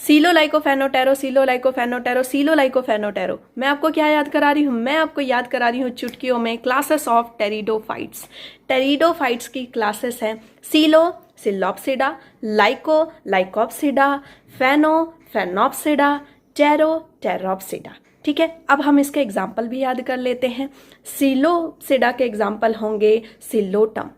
सीलोलाइकोफेनोटेरो, सीलोलाइकोफेनोटेरो, सीलोलाइकोफेनोटेरो। मैं आपको क्या याद करा रही हूँ? मैं आपको याद करा रही हूँ चुटकियों में क्लासेस ऑफ टेरिडोफाइट्स। टेरिडोफाइट्स की क्लासेस हैं सीलो, सिलोप्सिडा, लाइको, लाइकोप्सिडा, फेनो, फेनोप्सिडा, टेरो, टेरोप्सिडा। ठीक है, अब हम इसके एग्जाम्पल भी याद कर लेते हैं। सिलोप्सिडा के एग्जाम्पल होंगे सिलोटम,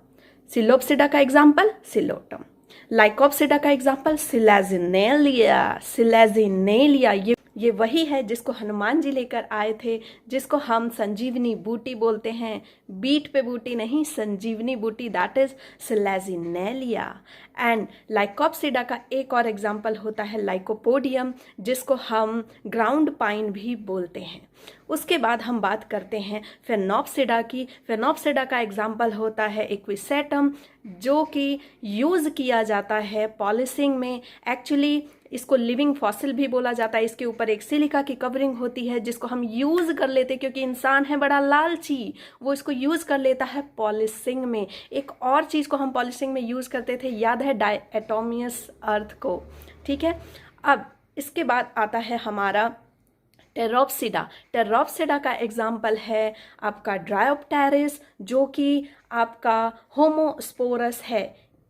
सिलोप्सिडा का एग्जाम्पल सिलोटम, लाइकोप्सिडा का एग्जाम्पल सिलेजिनेलिया, सिलेजिनेलिया। ये वही है जिसको हनुमान जी लेकर आए थे, जिसको हम संजीवनी बूटी बोलते हैं। बीट पे बूटी नहीं, संजीवनी बूटी, दैट इज सिलेजिनेलिया। एंड लाइकोप्सिडा का एक और एग्जाम्पल होता है लाइकोपोडियम, जिसको हम ग्राउंड पाइन भी बोलते हैं। उसके बाद हम बात करते हैं फेनोप्सिडा की। फेनोप्सिडा का एग्जाम्पल होता है इक्विसेटम, जो कि यूज़ किया जाता है पॉलिशिंग में। एक्चुअली इसको लिविंग फॉसिल भी बोला जाता है। इसके ऊपर एक सिलिका की कवरिंग होती है जिसको हम यूज़ कर लेते हैं, क्योंकि इंसान है बड़ा लालची, वो इसको यूज़ कर लेता है पॉलिशिंग में। एक और चीज़ को हम पॉलिशिंग में यूज़ करते थे, याद है, डायटोमियस अर्थ को। ठीक है, अब इसके बाद आता है हमारा टेरोप्सिडा। टेरोप्सिडा का एग्जाम्पल है आपका ड्रायोप्टेरिस, जो कि आपका होमोस्पोरस है।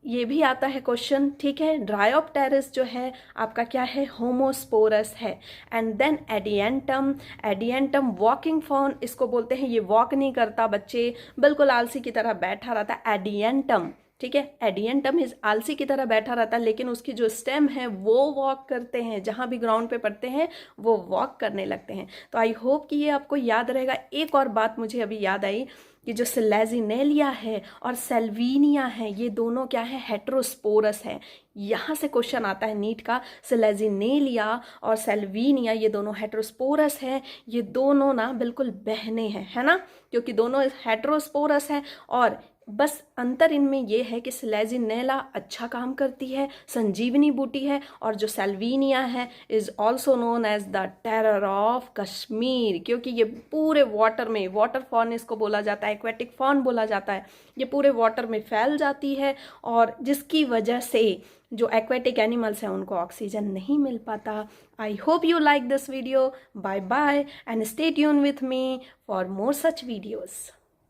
ये भी आता है क्वेश्चन। ठीक है, ड्रायोप्टेरिस जो है आपका क्या है, होमोस्पोरस है। And then adiantum, adiantum walking fern इसको बोलते हैं। ये वॉक नहीं करता बच्चे, बिल्कुल आलसी की तरह बैठा रहता है, एडियंटम। ठीक है, एडियंटम इज आलसी की तरह बैठा रहता है, लेकिन उसकी जो स्टेम है वो वॉक करते हैं। जहाँ भी ग्राउंड पे पड़ते हैं वो वॉक करने लगते हैं। तो आई होप कि ये आपको याद रहेगा। एक और बात मुझे अभी याद आई कि जो सिलेजिनेलिया है और सेल्वीनिया है, ये दोनों क्या है, हेट्रोस्पोरस है। यहाँ से क्वेश्चन आता है नीट का, सिलेजिनेलिया और सेल्वीनिया ये दोनों हेट्रोस्पोरस है। ये दोनों ना बिल्कुल बहने हैं, है ना, क्योंकि दोनों हेट्रोस्पोरस है। और बस अंतर इनमें ये है कि सिलेजिनेला अच्छा काम करती है, संजीवनी बूटी है, और जो सेल्वीनिया है is also known as the terror of Kashmir, क्योंकि ये पूरे वाटर में, वाटर फॉन इसको बोला जाता है, एक्वेटिक फॉन बोला जाता है, ये पूरे वाटर में फैल जाती है, और जिसकी वजह से जो एक्वेटिक एनिमल्स हैं उनको ऑक्सीजन नहीं मिल पाता। I hope you like this video. Bye bye and stay tune with me for more such videos.